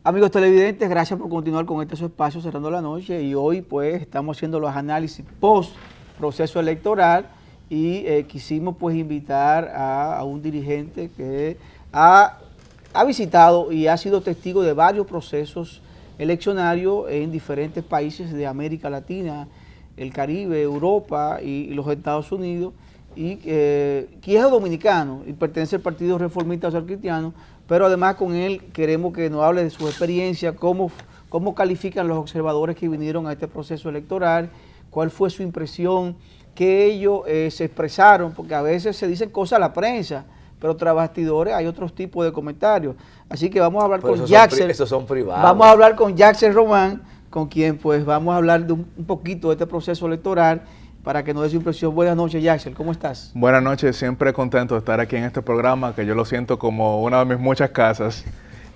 Amigos televidentes, gracias por continuar con este su espacio Cerrando la Noche, y hoy pues estamos haciendo los análisis post proceso electoral y quisimos pues invitar a un dirigente que ha visitado y ha sido testigo de varios procesos eleccionarios en diferentes países de América Latina, el Caribe, Europa y los Estados Unidos, y que es dominicano y pertenece al Partido Reformista Social Cristiano, pero además con él queremos que nos hable de su experiencia, cómo califican los observadores que vinieron a este proceso electoral, cuál fue su impresión, que ellos se expresaron, porque a veces se dicen cosas a la prensa, pero tras bastidores hay otros tipos de comentarios. Así que vamos a hablar con Jackson. Esos son privados. Vamos a hablar con Jackson Román, con quien pues vamos a hablar de un poquito de este proceso electoral, para que nos dé su impresión. Buenas noches, Jackson, ¿cómo estás? Buenas noches, siempre contento de estar aquí en este programa, que yo lo siento como una de mis muchas casas.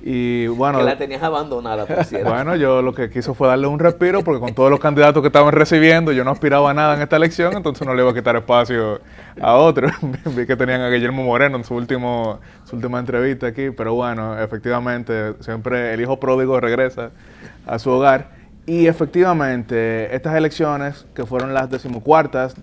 Y bueno, que la tenías abandonada, por cierto. Bueno, yo lo que quiso fue darle un respiro, porque con todos los candidatos que estaban recibiendo, yo no aspiraba a nada en esta elección, entonces no le iba a quitar espacio a otro. Vi que tenían a Guillermo Moreno en su última entrevista aquí, pero bueno, efectivamente, siempre el hijo pródigo regresa a su hogar. Y efectivamente, estas elecciones, que fueron las 14ª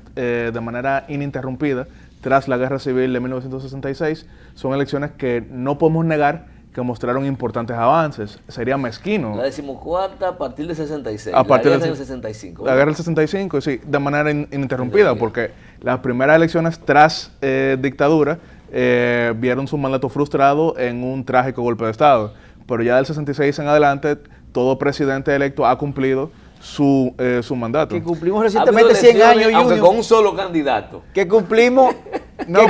de manera ininterrumpida tras la Guerra Civil de 1966, son elecciones que no podemos negar que mostraron importantes avances. Sería mezquino. La 14ª a partir del 66, a partir del 65. La guerra del 65, sí, de manera ininterrumpida, porque las primeras elecciones tras dictadura vieron su mandato frustrado en un trágico golpe de Estado. Pero ya del 66 en adelante, todo presidente electo ha cumplido su mandato. Que cumplimos recientemente 100 años, aunque Junior, con un solo candidato. Que cumplimos,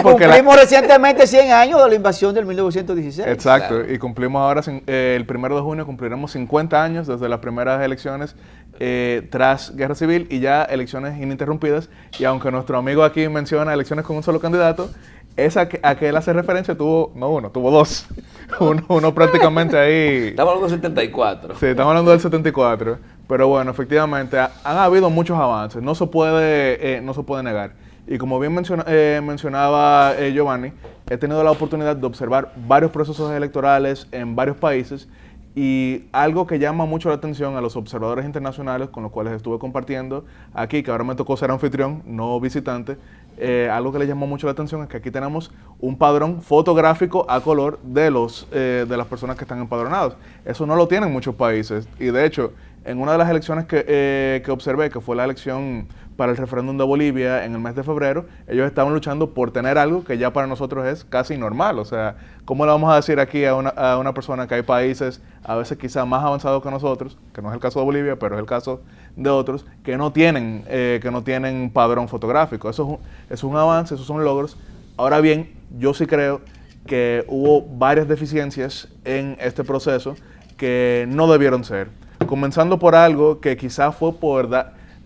cumplimos recientemente 100 años de la invasión del 1916. Exacto, claro. Y cumplimos ahora, el 1 de junio cumpliremos 50 años desde las primeras elecciones tras Guerra Civil, y ya elecciones ininterrumpidas. Y aunque nuestro amigo aquí menciona elecciones con un solo candidato, esa a que él hace referencia tuvo dos. uno prácticamente ahí. Estamos hablando del 74. Sí, estamos hablando del 74. Pero bueno, efectivamente, han habido muchos avances. No se puede negar. Y como bien mencionaba Giovanni, he tenido la oportunidad de observar varios procesos electorales en varios países, y algo que llama mucho la atención a los observadores internacionales con los cuales estuve compartiendo aquí, que ahora me tocó ser anfitrión, no visitante, algo que les llamó mucho la atención es que aquí tenemos un padrón fotográfico a color de las personas que están empadronados. Eso no lo tienen muchos países, y de hecho, en una de las elecciones que observé, que fue la elección para el referéndum de Bolivia en el mes de febrero, ellos estaban luchando por tener algo que ya para nosotros es casi normal. O sea, ¿cómo le vamos a decir aquí a una persona que hay países a veces quizá más avanzados que nosotros, que no es el caso de Bolivia, pero es el caso de otros, que no tienen padrón fotográfico? Eso es un avance, esos son logros. Ahora bien, yo sí creo que hubo varias deficiencias en este proceso que no debieron ser. Comenzando por algo que quizá fue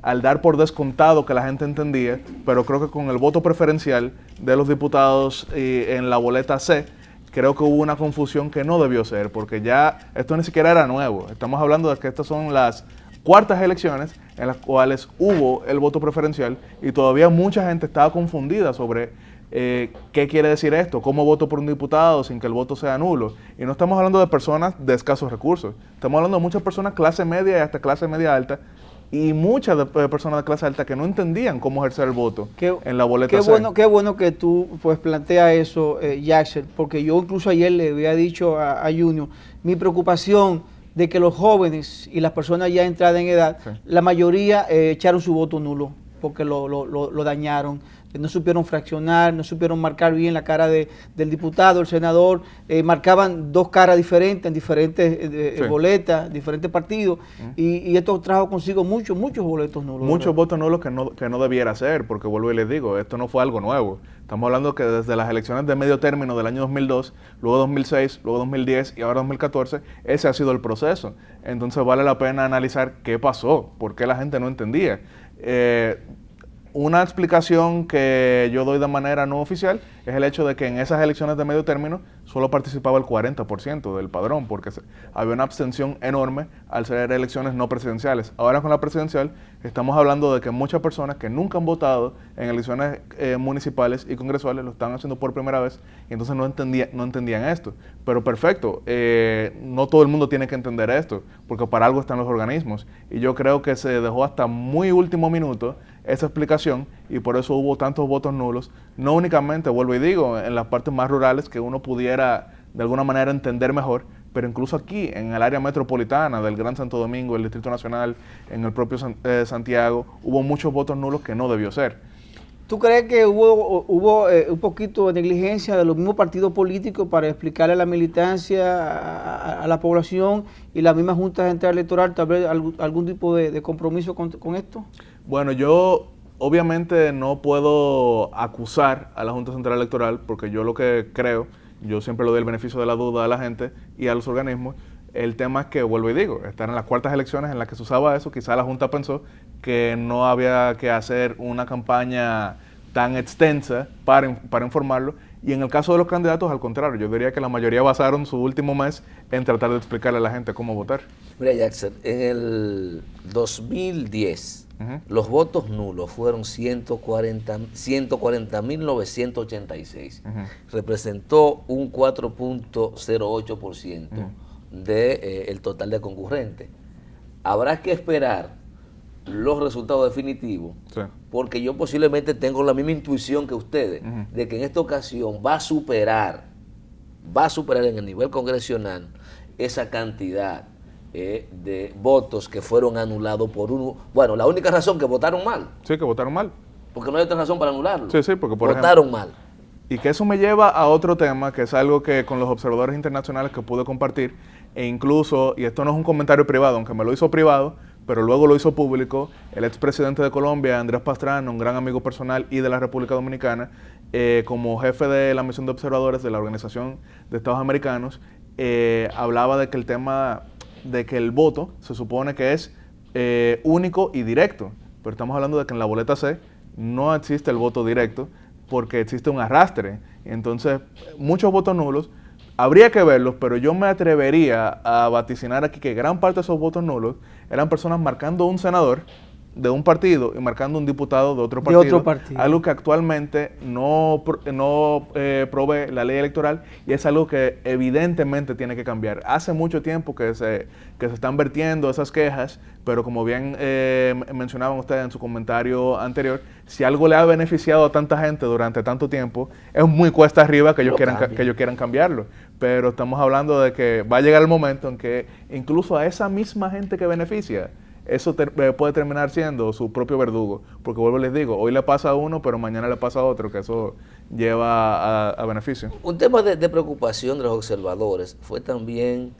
al dar por descontado que la gente entendía, pero creo que con el voto preferencial de los diputados en la boleta C, creo que hubo una confusión que no debió ser, porque ya esto ni siquiera era nuevo. Estamos hablando de que estas son las cuartas elecciones en las cuales hubo el voto preferencial, y todavía mucha gente estaba confundida sobre qué quiere decir esto, cómo voto por un diputado sin que el voto sea nulo. Y no estamos hablando de personas de escasos recursos, estamos hablando de muchas personas clase media y hasta clase media alta, y muchas personas de clase alta que no entendían cómo ejercer el voto en la boleta C. Qué bueno que tú pues planteas eso, Jackson, porque yo incluso ayer le había dicho a Junior mi preocupación de que los jóvenes y las personas ya entradas en edad, sí, la mayoría echaron su voto nulo porque lo dañaron. No supieron fraccionar, no supieron marcar bien la cara del diputado, el senador, marcaban dos caras diferentes en diferentes sí, boletas, diferentes partidos, y esto trajo consigo muchos boletos nulos. Muchos votos nulos que no debiera ser, porque vuelvo y les digo, esto no fue algo nuevo. Estamos hablando que desde las elecciones de medio término del año 2002, luego 2006, luego 2010 y ahora 2014, ese ha sido el proceso. Entonces vale la pena analizar qué pasó, por qué la gente no entendía. una explicación que yo doy de manera no oficial es el hecho de que en esas elecciones de medio término solo participaba el 40% del padrón, porque había una abstención enorme al ser elecciones no presidenciales. Ahora con la presidencial estamos hablando de que muchas personas que nunca han votado en elecciones municipales y congresuales lo están haciendo por primera vez y entonces no entendían esto. Pero perfecto, no todo el mundo tiene que entender esto, porque para algo están los organismos. Y yo creo que se dejó hasta muy último minuto esa explicación y por eso hubo tantos votos nulos, no únicamente, vuelvo y digo, en las partes más rurales que uno pudiera de alguna manera entender mejor, pero incluso aquí, en el área metropolitana del Gran Santo Domingo, el Distrito Nacional, en el propio Santiago, hubo muchos votos nulos que no debió ser. ¿Tú crees que hubo un poquito de negligencia de los mismos partidos políticos para explicarle a la militancia, a la población y la misma Junta Central Electoral, tal vez algún tipo de compromiso con esto? Bueno, yo obviamente no puedo acusar a la Junta Central Electoral porque yo lo que creo, yo siempre le doy el beneficio de la duda a la gente y a los organismos. El tema es que, vuelvo y digo, estar en las cuartas elecciones en las que se usaba eso, quizá la Junta pensó que no había que hacer una campaña tan extensa para informarlo. Y en el caso de los candidatos, al contrario, yo diría que la mayoría basaron su último mes en tratar de explicarle a la gente cómo votar. Mira, Jackson, en el 2010, los votos nulos fueron 140.986. Representó un 4.08% del total de concurrentes. Habrá que esperar los resultados definitivos, sí, porque yo posiblemente tengo la misma intuición que ustedes, de que en esta ocasión va a superar en el nivel congresional esa cantidad de votos que fueron anulados por uno. Bueno, la única razón que votaron mal. Sí, que votaron mal. Porque no hay otra razón para anularlo. Sí, sí, porque votaron mal. Y que eso me lleva a otro tema, que es algo que con los observadores internacionales que pude compartir, e incluso, y esto no es un comentario privado, aunque me lo hizo privado, pero luego lo hizo público, el expresidente de Colombia, Andrés Pastrana, un gran amigo personal y de la República Dominicana, como jefe de la misión de observadores de la Organización de Estados Americanos, hablaba de que el tema de que el voto se supone que es único y directo, pero estamos hablando de que en la boleta C no existe el voto directo porque existe un arrastre. Entonces, muchos votos nulos, habría que verlos, pero yo me atrevería a vaticinar aquí que gran parte de esos votos nulos eran personas marcando un senador de un partido y marcando un diputado de otro partido, algo que actualmente no provee la ley electoral y es algo que evidentemente tiene que cambiar. Hace mucho tiempo que se están vertiendo esas quejas, pero como bien mencionaban ustedes en su comentario anterior, si algo le ha beneficiado a tanta gente durante tanto tiempo, es muy cuesta arriba que ellos quieran cambiarlo. Pero estamos hablando de que va a llegar el momento en que incluso a esa misma gente que beneficia, eso puede terminar siendo su propio verdugo, porque vuelvo y les digo, hoy le pasa a uno, pero mañana le pasa a otro, que eso lleva a beneficio. Un tema de preocupación de los observadores fue también,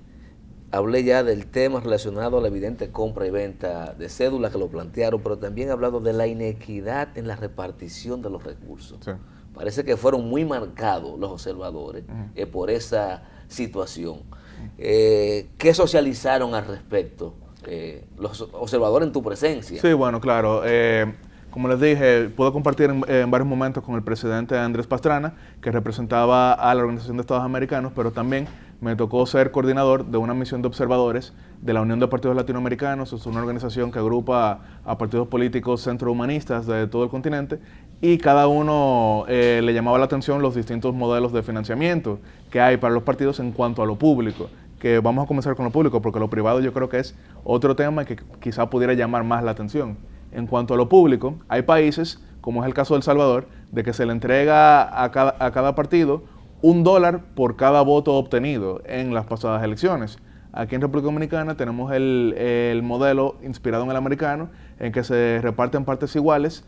hablé ya del tema relacionado a la evidente compra y venta de cédulas que lo plantearon, pero también he hablado de la inequidad en la repartición de los recursos. Sí. Parece que fueron muy marcados los observadores por esa situación. ¿Qué socializaron al respecto los observadores en tu presencia? Sí, bueno, claro. Como les dije, puedo compartir en varios momentos con el presidente Andrés Pastrana, que representaba a la Organización de Estados Americanos, pero también me tocó ser coordinador de una misión de observadores de la Unión de Partidos Latinoamericanos. Es una organización que agrupa a partidos políticos centrohumanistas de todo el continente y cada uno le llamaba la atención los distintos modelos de financiamiento que hay para los partidos en cuanto a lo público. Que vamos a comenzar con lo público, porque lo privado yo creo que es otro tema que quizá pudiera llamar más la atención. En cuanto a lo público, hay países, como es el caso de El Salvador, de que se le entrega a cada partido $1 por cada voto obtenido en las pasadas elecciones. Aquí en República Dominicana tenemos el modelo inspirado en el americano, en que se reparten partes iguales.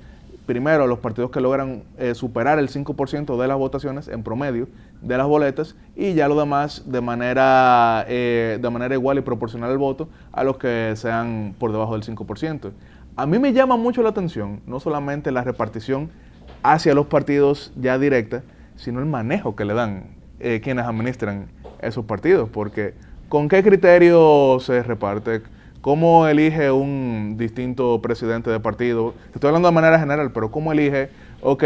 Primero, los partidos que logran superar el 5% de las votaciones en promedio de las boletas y ya lo demás de manera igual y proporcional al voto a los que sean por debajo del 5%. A mí me llama mucho la atención no solamente la repartición hacia los partidos ya directa, sino el manejo que le dan quienes administran esos partidos, porque ¿con qué criterio se reparte? ¿Cómo elige un distinto presidente de partido? Estoy hablando de manera general, pero ¿cómo elige, ok,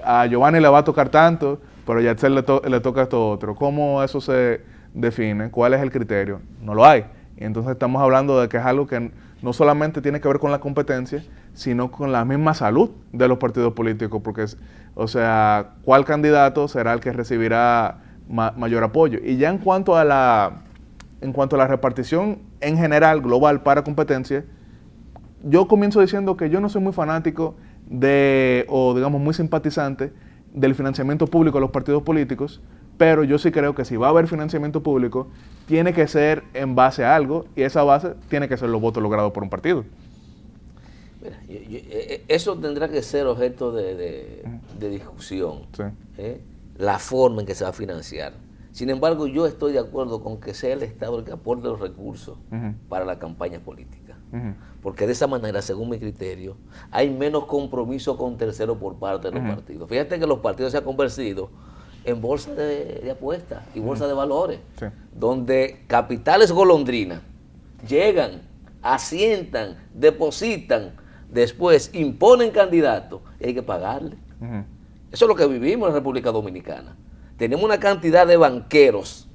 a Giovanni le va a tocar tanto, pero a Yatzel le toca esto otro? ¿Cómo eso se define? ¿Cuál es el criterio? No lo hay. Y entonces estamos hablando de que es algo que no solamente tiene que ver con la competencia, sino con la misma salud de los partidos políticos, porque, o sea, ¿cuál candidato será el que recibirá mayor apoyo? Y ya en cuanto a la repartición en general, global, para competencia, yo comienzo diciendo que yo no soy muy fanático o digamos muy simpatizante del financiamiento público a los partidos políticos, pero yo sí creo que si va a haber financiamiento público, tiene que ser en base a algo, y esa base tiene que ser los votos logrados por un partido. Mira, eso tendrá que ser objeto de discusión, Sí. La forma en que se va a financiar. Sin embargo, yo estoy de acuerdo con que sea el Estado el que aporte los recursos para la campaña política. Porque de esa manera, según mi criterio, hay menos compromiso con terceros por parte de los partidos. Fíjate que los partidos se han convertido en bolsa de apuestas y bolsa de valores, Sí. donde capitales golondrinas llegan, asientan, depositan, después imponen candidatos y hay que pagarle. Eso es lo que vivimos en la República Dominicana. Tenemos una cantidad de banqueros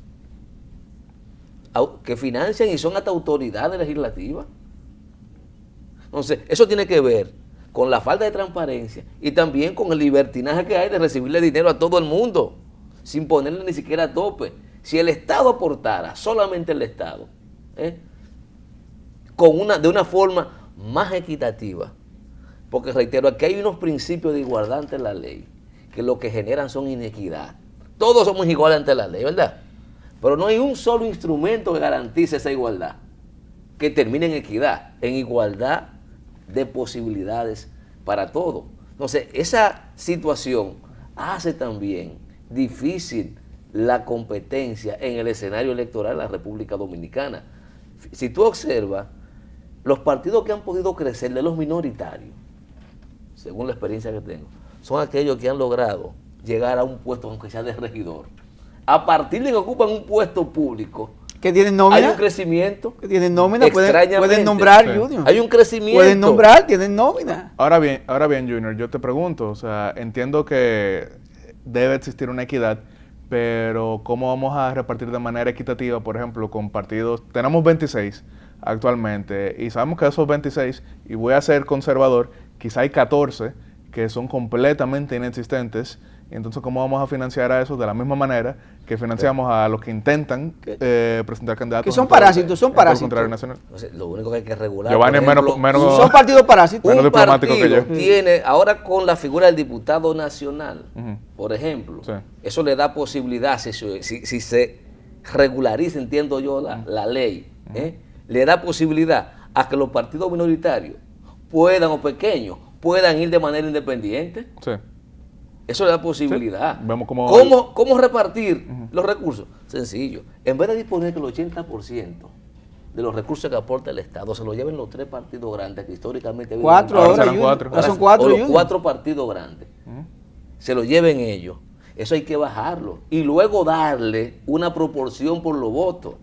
que financian y son hasta autoridades legislativas. Entonces, eso tiene que ver con la falta de transparencia y también con el libertinaje que hay de recibirle dinero a todo el mundo, sin ponerle ni siquiera tope. Si el Estado aportara, solamente el Estado, de una forma más equitativa, porque reitero, aquí hay unos principios de igualdad ante la ley, que lo que generan son inequidad. Todos somos iguales ante la ley, ¿verdad? Pero no hay un solo instrumento que garantice esa igualdad, que termine en equidad, en igualdad de posibilidades para todos. Entonces, esa situación hace también difícil la competencia en el escenario electoral de la República Dominicana. Si tú observas, los partidos que han podido crecer de los minoritarios, según la experiencia que tengo, son aquellos que han logrado llegar a un puesto, aunque sea de regidor. A partir de que ocupan un puesto público, que tienen nómina, hay un crecimiento. Que tienen nómina, extrañamente. pueden nombrar, Sí. Junior. Hay un crecimiento. Pueden nombrar, tienen nómina. Ahora bien, Junior, yo te pregunto, o sea, entiendo que debe existir una equidad, pero ¿cómo vamos a repartir de manera equitativa, por ejemplo, con partidos? Tenemos 26 actualmente, y sabemos que de esos 26, y voy a ser conservador, quizá hay 14 que son completamente inexistentes. Entonces, ¿cómo vamos a financiar a esos de la misma manera que financiamos a los que intentan presentar candidatos? Que son parásitos, son por el parásitos. contrario nacional. Entonces, lo único que hay que regular, Giovanni es por ejemplo, menos Son partidos parásitos. menos un diplomático que partido yo. tiene, ahora con la figura del diputado nacional, por ejemplo, Sí. eso le da posibilidad, si se regulariza, entiendo yo, la ley, le da posibilidad a que los partidos minoritarios puedan, o pequeños, puedan ir de manera independiente. Sí. Eso le da posibilidad. Sí. Vemos cómo repartir los recursos? Sencillo. En vez de disponer que el 80% de los recursos que aporta el Estado se lo lleven los tres partidos grandes que históricamente... Cuatro Ahora ahora, serán Junior. cuatro. Ahora son cuatro, o los Junior. 4 partidos grandes. Se lo lleven ellos. Eso hay que bajarlo. Y luego darle una proporción por los votos.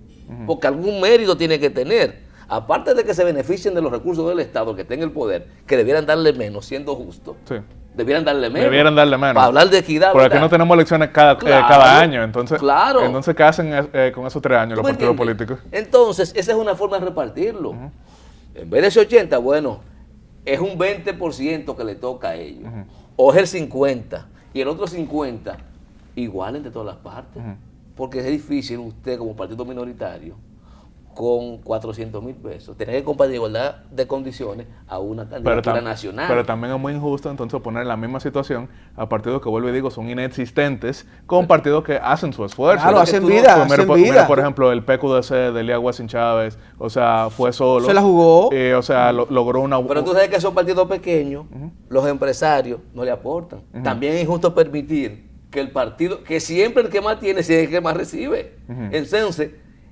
Porque algún mérito tiene que tener. Aparte de que se beneficien de los recursos del Estado, que tenga el poder, que debieran darle menos, siendo justo. Sí. Debieran darle menos. Debieran darle menos. Para hablar de equidad. Porque aquí ¿verdad? no tenemos elecciones cada año. Entonces, Claro. entonces ¿qué hacen con esos 3 años ¿Tú los me partidos entiendes? políticos? Entonces, esa es una forma de repartirlo. En vez de ese 80, bueno, es un 20% que le toca a ellos. O es el 50%. Y el otro 50%, igual entre todas las partes. Porque es difícil usted, como partido minoritario, con 400,000 pesos, tener que compartir igualdad de condiciones a una candidatura nacional. Pero también es muy injusto entonces poner en la misma situación a partidos que, vuelvo y digo, son inexistentes con partidos que hacen su esfuerzo. Claro, hacen tú no- vida, Pues hacen mira, vida. por ejemplo, el PQDC de Elías Guasín Chávez, o sea, fue solo. Se la jugó. O sea, logró una... Pero tú sabes que esos partidos pequeños, los empresarios no le aportan. También es injusto permitir que el partido, que siempre el que más tiene, es el que más recibe. Entonces,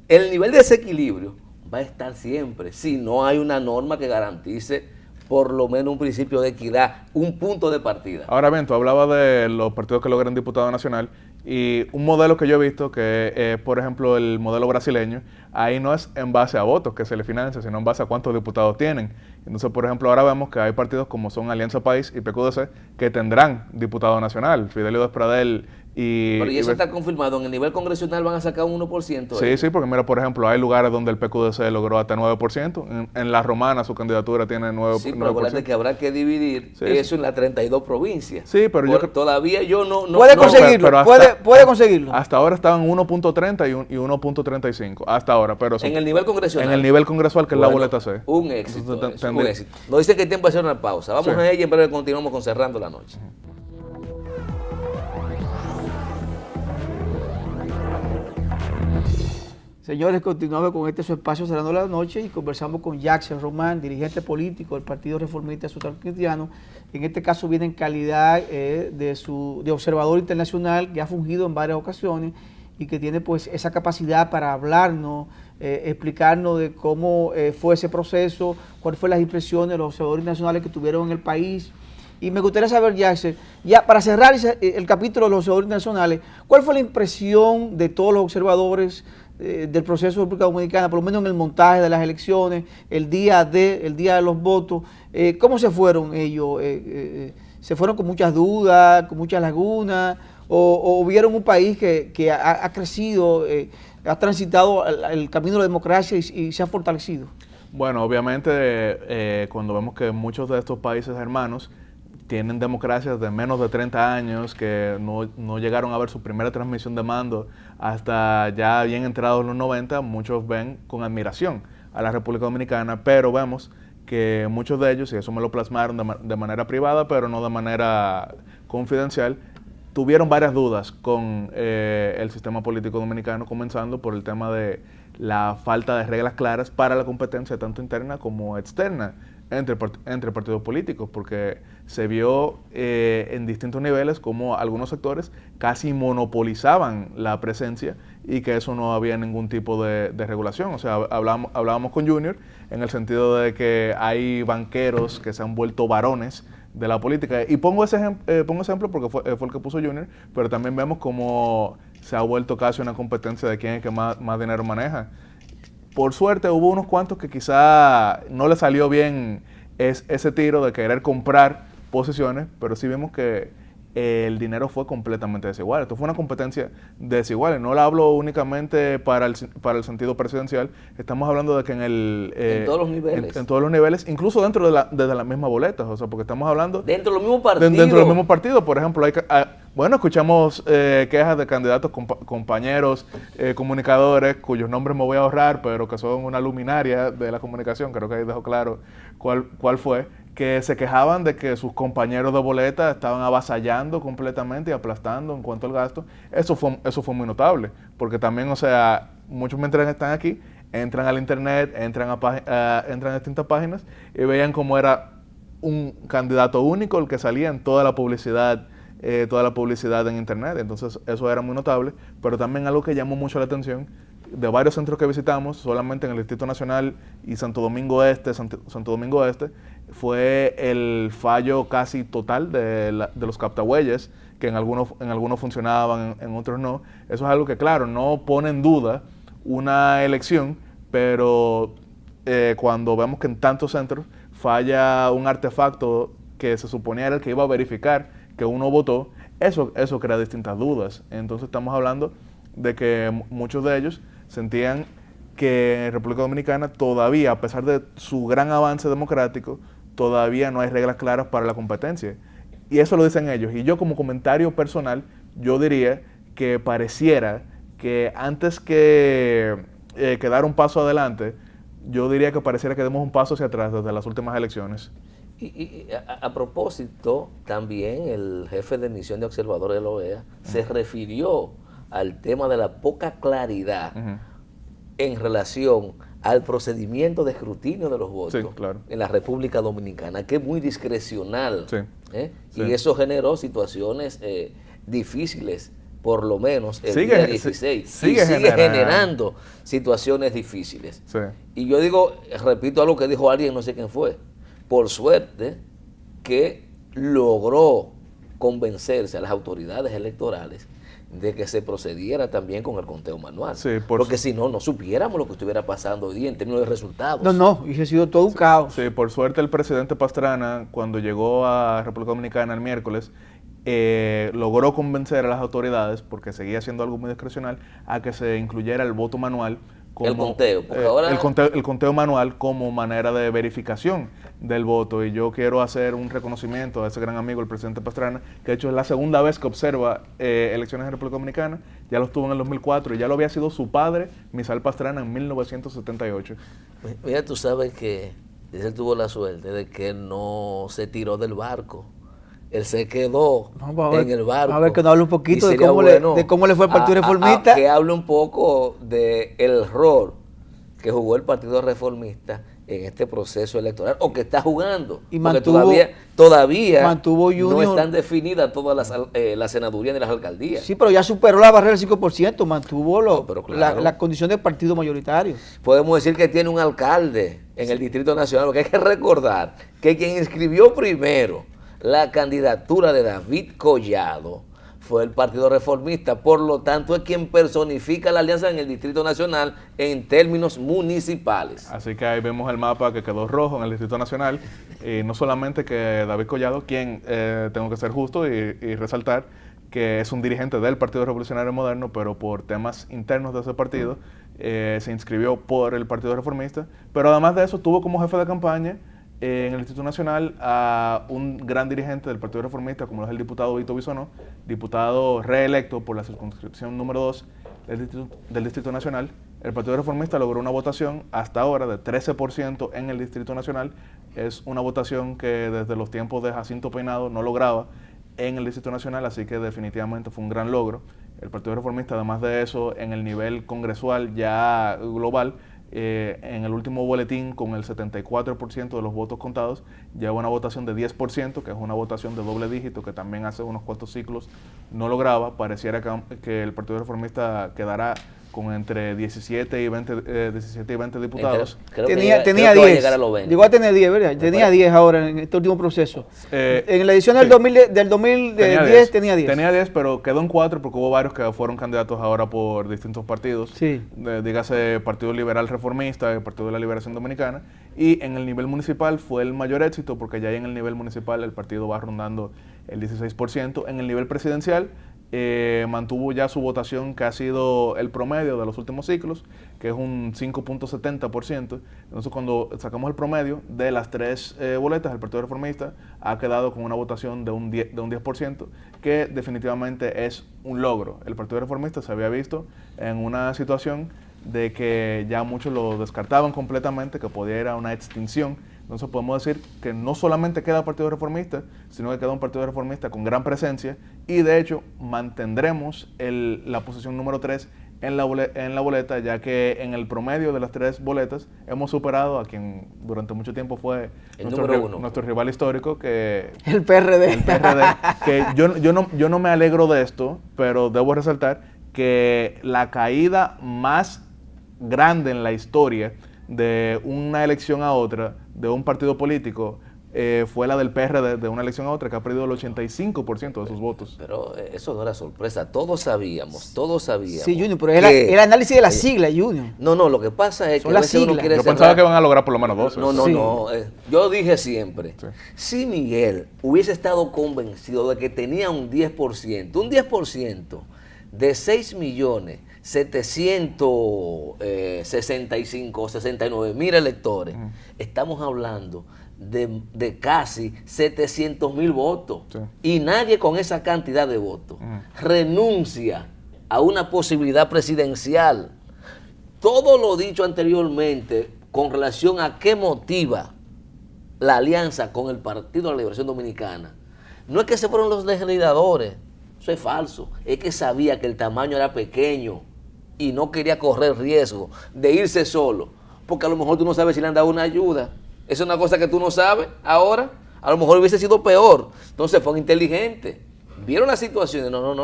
el nivel de desequilibrio va a estar siempre si no hay una norma que garantice por lo menos un principio de equidad, un punto de partida. Ahora bien, tú hablabas de los partidos que logran diputado nacional y un modelo que yo he visto, que es, por ejemplo, el modelo brasileño, ahí no es en base a votos que se le financia, sino en base a cuántos diputados tienen. Entonces, por ejemplo, ahora vemos que hay partidos como son Alianza País y PQDC que tendrán diputado nacional, Fidelio Despradel y... Pero y eso está confirmado, en el nivel congresional van a sacar un 1%. Sí, sí, porque mira, por ejemplo, hay lugares donde el PQDC logró hasta 9%, en La Romana su candidatura tiene 9%. Sí, pero acuérdate que habrá que dividir eso en las 32 provincias. Sí, pero todavía yo no... Puede conseguirlo, puede conseguirlo. Hasta ahora estaban 1.30 y 1.35, hasta ahora, pero... En el nivel congresional. En el nivel congresual, que es la boleta C. Un éxito. Un éxito. Nos dice que es tiempo de hacer una pausa. Vamos a ella y en breve continuamos con Cerrando la Noche. Señores, continuamos con este su espacio Cerrando la Noche y conversamos con Jackson Román, dirigente político del Partido Reformista Social Cristiano. En este caso viene en calidad de observador internacional que ha fungido en varias ocasiones y que tiene pues esa capacidad para hablarnos, explicarnos de cómo fue ese proceso, cuáles fueron las impresiones de los observadores internacionales que tuvieron en el país. Y me gustaría saber, Jackson, ya para cerrar el capítulo de los observadores internacionales, ¿cuál fue la impresión de todos los observadores del proceso de República Dominicana, por lo menos en el montaje de las elecciones, el día de los votos? ¿Cómo se fueron ellos? ¿Se fueron con muchas dudas, con muchas lagunas? ¿O vieron un país que ha crecido, ha transitado el camino de la democracia y se ha fortalecido? Bueno, obviamente cuando vemos que muchos de estos países hermanos tienen democracias de menos de 30 años, que no llegaron a ver su primera transmisión de mando hasta ya bien entrados los 90, muchos ven con admiración a la República Dominicana, pero vemos que muchos de ellos, y eso me lo plasmaron de manera privada, pero no de manera confidencial, tuvieron varias dudas con el sistema político dominicano, comenzando por el tema de la falta de reglas claras para la competencia tanto interna como externa entre partidos políticos, porque se vio en distintos niveles como algunos sectores casi monopolizaban la presencia y que eso no había ningún tipo de regulación. O sea, hablábamos con Junior en el sentido de que hay banqueros que se han vuelto varones de la política. Y pongo ejemplo porque fue el que puso Junior, pero también vemos cómo se ha vuelto casi una competencia de quién es que más dinero maneja. Por suerte hubo unos cuantos que quizá no le salió bien ese tiro de querer comprar posiciones, pero sí vimos que el dinero fue completamente desigual. Esto fue una competencia desigual. No la hablo únicamente para el sentido presidencial. Estamos hablando de que en todos los niveles. En todos los niveles, incluso dentro de las mismas boletas. O sea, porque estamos hablando... Dentro de los mismos partidos. Dentro de los mismos partidos. Por ejemplo, bueno, escuchamos quejas de candidatos, compañeros, comunicadores, cuyos nombres me voy a ahorrar, pero que son una luminaria de la comunicación. Creo que ahí dejó claro cuál fue, que se quejaban de que sus compañeros de boleta estaban avasallando completamente y aplastando en cuanto al gasto. Eso fue muy notable, porque también, o sea, muchos mientras están aquí, entran al internet, entran a distintas páginas y veían cómo era un candidato único el que salía en toda la publicidad en internet. Entonces eso era muy notable, pero también algo que llamó mucho la atención de varios centros que visitamos, solamente en el Distrito Nacional y Santo Domingo Este, fue el fallo casi total de los captahuellas, que en algunos funcionaban, en otros no. Eso es algo que, claro, no pone en duda una elección, pero cuando vemos que en tantos centros falla un artefacto que se suponía era el que iba a verificar que uno votó, eso crea distintas dudas. Entonces estamos hablando de que muchos de ellos sentían que en República Dominicana todavía, a pesar de su gran avance democrático, todavía no hay reglas claras para la competencia. Y eso lo dicen ellos. Y yo, como comentario personal, yo diría que pareciera que antes que dar un paso adelante, yo diría que pareciera que demos un paso hacia atrás desde las últimas elecciones. Y a propósito, también el jefe de misión de observadores de la OEA se refirió al tema de la poca claridad en relación al procedimiento de escrutinio de los votos en la República Dominicana, que es muy discrecional. Y eso generó situaciones difíciles, por lo menos el día 16. Sigue generando situaciones difíciles. Y yo repito algo que dijo alguien, no sé quién fue. por suerte que logró convencerse a las autoridades electorales de que se procediera también con el conteo manual. Sí, porque si no, no supiéramos lo que estuviera pasando hoy día en términos de resultados. No, hubiese sido todo un caos. Sí, por suerte el presidente Pastrana, cuando llegó a República Dominicana el miércoles, logró convencer a las autoridades, porque seguía siendo algo muy discrecional, a que se incluyera el voto manual como, el conteo, porque ahora el conteo manual como manera de verificación del voto. Y yo quiero hacer un reconocimiento a ese gran amigo, el presidente Pastrana, que de hecho es la segunda vez que observa elecciones en República Dominicana. Ya lo estuvo en el 2004 y ya lo había sido su padre, Misael Pastrana, en 1978. Mira, tú sabes que él tuvo la suerte de que no se tiró del barco. Él se quedó en el barco. A ver, que nos hable un poquito de cómo le fue al Partido Reformista. Que hable un poco del rol que jugó el Partido Reformista en este proceso electoral, o que está jugando. Y porque mantuvo, todavía Junior, no están definidas todas las senadurías ni las alcaldías. Sí, pero ya superó la barrera del 5%, mantuvo claro, la condición de partido mayoritario. Podemos decir que tiene un alcalde en el Distrito Nacional, porque hay que recordar que quien inscribió primero la candidatura de David Collado fue el Partido Reformista, por lo tanto es quien personifica la alianza en el Distrito Nacional en términos municipales. Así que ahí vemos el mapa que quedó rojo en el Distrito Nacional, y no solamente que David Collado, quien tengo que ser justo y resaltar que es un dirigente del Partido Revolucionario Moderno, pero por temas internos de ese partido se inscribió por el Partido Reformista, pero además de eso tuvo como jefe de campaña en el Distrito Nacional a un gran dirigente del Partido Reformista, como es el diputado Vito Bisonó, diputado reelecto por la circunscripción número 2 del Distrito Nacional. El Partido Reformista logró una votación hasta ahora de 13% en el Distrito Nacional. Es una votación que desde los tiempos de Jacinto Peinado no lograba en el Distrito Nacional, así que definitivamente fue un gran logro. El Partido Reformista, además de eso, en el nivel congresual ya global, en el último boletín, con el 74% de los votos contados, lleva una votación de 10%, que es una votación de doble dígito, que también hace unos cuantos ciclos no lograba. Pareciera que el Partido Reformista quedará con entre 17 y 20 diputados. Tenía 10. Llegó a tener 10, ¿verdad? Tenía 10 ahora en este último proceso. En la edición del 2010 tenía 10. Tenía 10, pero quedó en 4 porque hubo varios que fueron candidatos ahora por distintos partidos. Sí. Dígase Partido Liberal Reformista, el Partido de la Liberación Dominicana. Y en el nivel municipal fue el mayor éxito, porque ya en el nivel municipal el partido va rondando el 16%. En el nivel presidencial mantuvo ya su votación, que ha sido el promedio de los últimos ciclos, que es un 5.70%. Entonces, cuando sacamos el promedio de las 3 boletas, el Partido Reformista ha quedado con una votación de un 10%, que definitivamente es un logro. El Partido Reformista se había visto en una situación de que ya muchos lo descartaban completamente, que podía ir a una extinción. Entonces podemos decir que no solamente queda el Partido Reformista, sino que queda un Partido Reformista con gran presencia, y de hecho mantendremos la posición número 3 en la boleta, ya que en el promedio de las 3 boletas hemos superado a quien durante mucho tiempo fue nuestro rival histórico, que el PRD. El PRD, que yo no me alegro de esto, pero debo resaltar que la caída más grande en la historia de una elección a otra, de un partido político, fue la del PRD, de una elección a otra, que ha perdido el 85% de sus votos. Pero eso no era sorpresa, todos sabíamos. Sí, Junior, pero el análisis de la sigla, Junior. No, lo que pasa es que a veces uno quiere Yo pensaba que van a lograr por lo menos 12. No. Yo dije siempre, si Miguel hubiese estado convencido de que tenía un 10% de 6.765.000 o 69.000 electores, estamos hablando de casi 700.000 votos. Sí. Y nadie con esa cantidad de votos renuncia a una posibilidad presidencial. Todo lo dicho anteriormente con relación a qué motiva la alianza con el Partido de la Liberación Dominicana, no es que se fueron los legisladores, eso es falso, es que sabía que el tamaño era pequeño y no quería correr riesgo de irse solo, porque a lo mejor tú no sabes si le han dado una ayuda. Esa es una cosa que tú no sabes ahora. A lo mejor hubiese sido peor. Entonces fue inteligente. vieron la situación y no,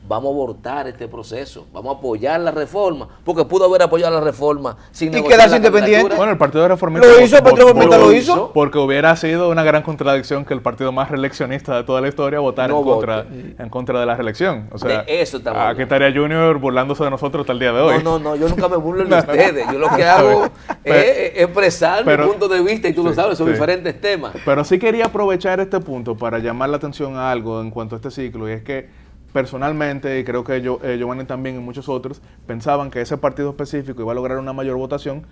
vamos a abortar este proceso, vamos a apoyar la reforma, porque pudo haber apoyado la reforma sin Y negociar quedarse la independiente. candidatura. Bueno, el Partido Reformista Lo hizo, el Partido Reformista lo lo hizo. hizo. porque hubiera sido una gran contradicción que el partido más reeleccionista de toda la historia votara No en contra de la reelección. O sea, De eso estamos aquí estaría Junior burlándose de nosotros hasta el día de hoy. No, yo nunca me burlo de ustedes. Yo lo que hago es expresar mi pero- punto de vista y tú lo sí, sabes, son sí. diferentes temas. Pero sí quería aprovechar este punto para llamar la atención a algo en cuanto a este ciclo, y es que personalmente, y creo que Giovanni también y muchos otros, pensaban que ese partido específico iba a lograr una mayor votación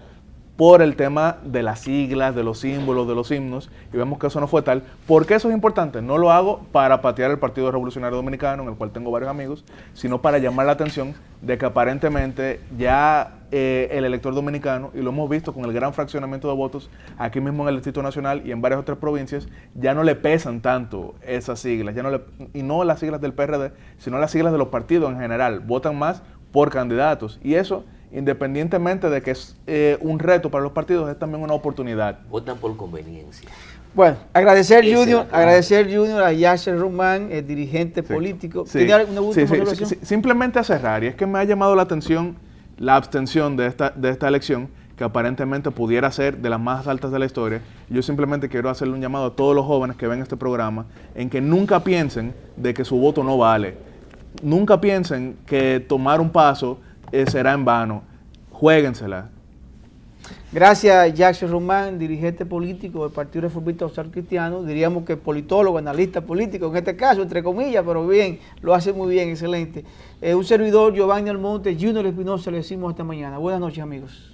por el tema de las siglas, de los símbolos, de los himnos, y vemos que eso no fue tal. ¿Por qué eso es importante? No lo hago para patear el Partido Revolucionario Dominicano, en el cual tengo varios amigos, sino para llamar la atención de que aparentemente ya el elector dominicano, y lo hemos visto con el gran fraccionamiento de votos aquí mismo en el Distrito Nacional y en varias otras provincias, ya no le pesan tanto esas siglas, y no las siglas del PRD, sino las siglas de los partidos en general, votan más por candidatos, y eso, independientemente de que es un reto para los partidos, es también una oportunidad. Votan por conveniencia. Bueno, agradecer Esa es la clave. Junior a Yasser Román, el dirigente político. Sí. ¿Tiene alguna última Sí, sí, observación? sí, simplemente a cerrar, y es que me ha llamado la atención la abstención de esta elección, que aparentemente pudiera ser de las más altas de la historia. Yo simplemente quiero hacerle un llamado a todos los jóvenes que ven este programa, en que nunca piensen de que su voto no vale. Nunca piensen que tomar un paso será en vano. Juéguensela. Gracias, Jackson Román, dirigente político del Partido Reformista Social Cristiano. Diríamos que politólogo, analista político, en este caso, entre comillas, pero bien, lo hace muy bien, excelente. Un servidor, Giovanni Almonte, Junior Espinosa, le decimos hasta mañana. Buenas noches, amigos.